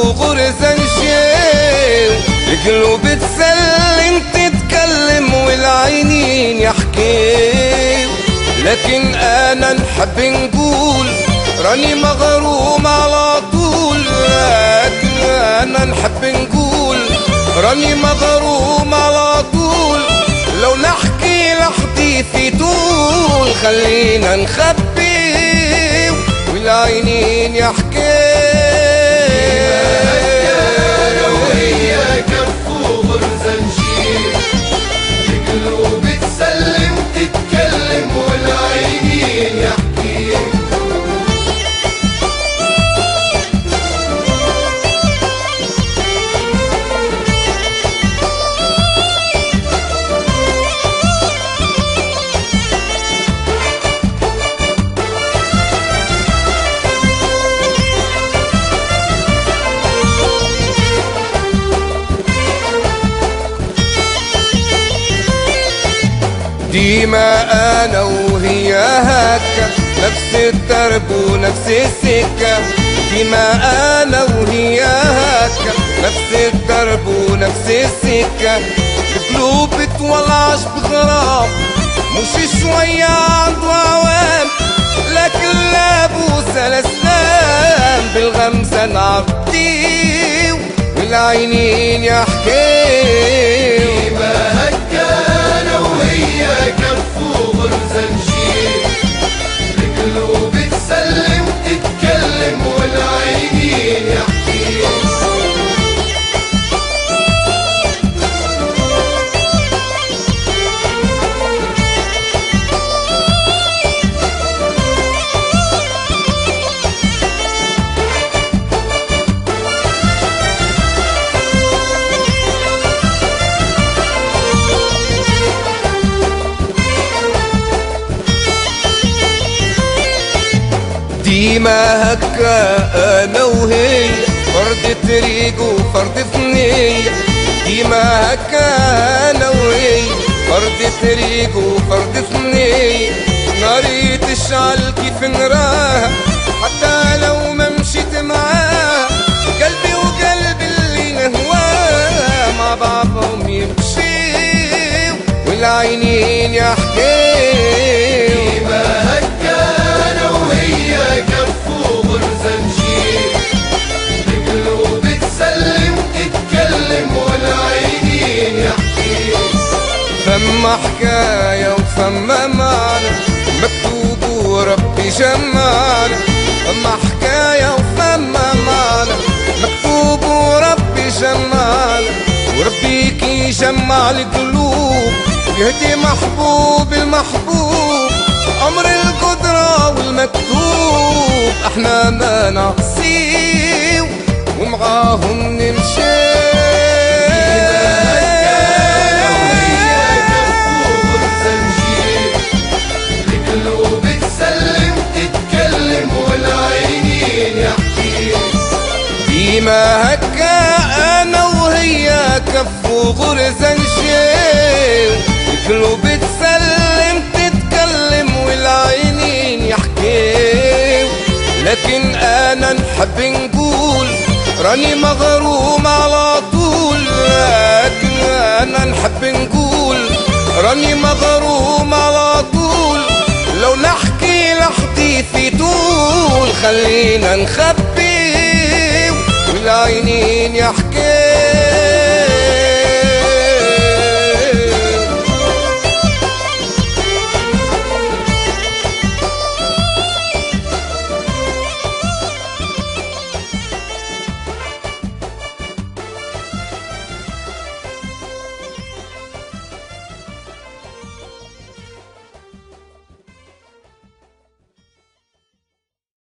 وغرزة نشيو، القلوب تسلم تتكلم والعينين يحكيو. لكن انا نحب نقول راني مغروم على طول، لكن انا نحب نقول راني مغروم على طول. لو نحكي لحديثي طول خلينا نخبي والعينين يحكي. انا وهي كف وغرزة نشيل، القلوب تسلم تتكلم والعينين يحكي. ديما انا وهي هكا، نفس الدرب ونفس السكة. ديما انا وهي هكا، نفس الدرب ونفس السكة. القلوب تولعش بغرام، مش شوية عضو عوام، لكن لابوس الاسلام بالغمزة نعديو والعينين يحكيو. كف وغرزة نشيل، القلوب تسلم تتكلم والعينين يحكي. ديما هكا انا وهي، فرد طريق وفرد ثنية. ديما هكا انا وهي، فرد طريق وفرد ثنية. ناري تشعل كيف نراها حتى لو ما مشيت معاها. قلبي وقلب اللي نهواها مع بعضهم يمشيو والعينين يحكيو. كف وغرزة نشيل، القلوب تسلم تتكلم والعينين يحكي. فما حكاية وفما معنى مكتوب وربي جمعنا. فما حكاية وفما معنى مكتوب وربي جمعنا. وربي كي يجمع القلوب يهدي محبوب المحبوب. أمر القدرة والمكتوب احنا ما نعصيه ومعاهم نمشي. القلوب تسلم تتكلم والعينين يحكي. ديما هكا انا وهي كف وغرزة نشيل، القلوب تسلم تتكلم والعينين يحكيو. لكن انا نحب نقول راني مغروم على طول، لكن انا نحب نقول راني مغروم على طول. لو نحكي لحديثي طول خلينا نخبي والعينين يحكي.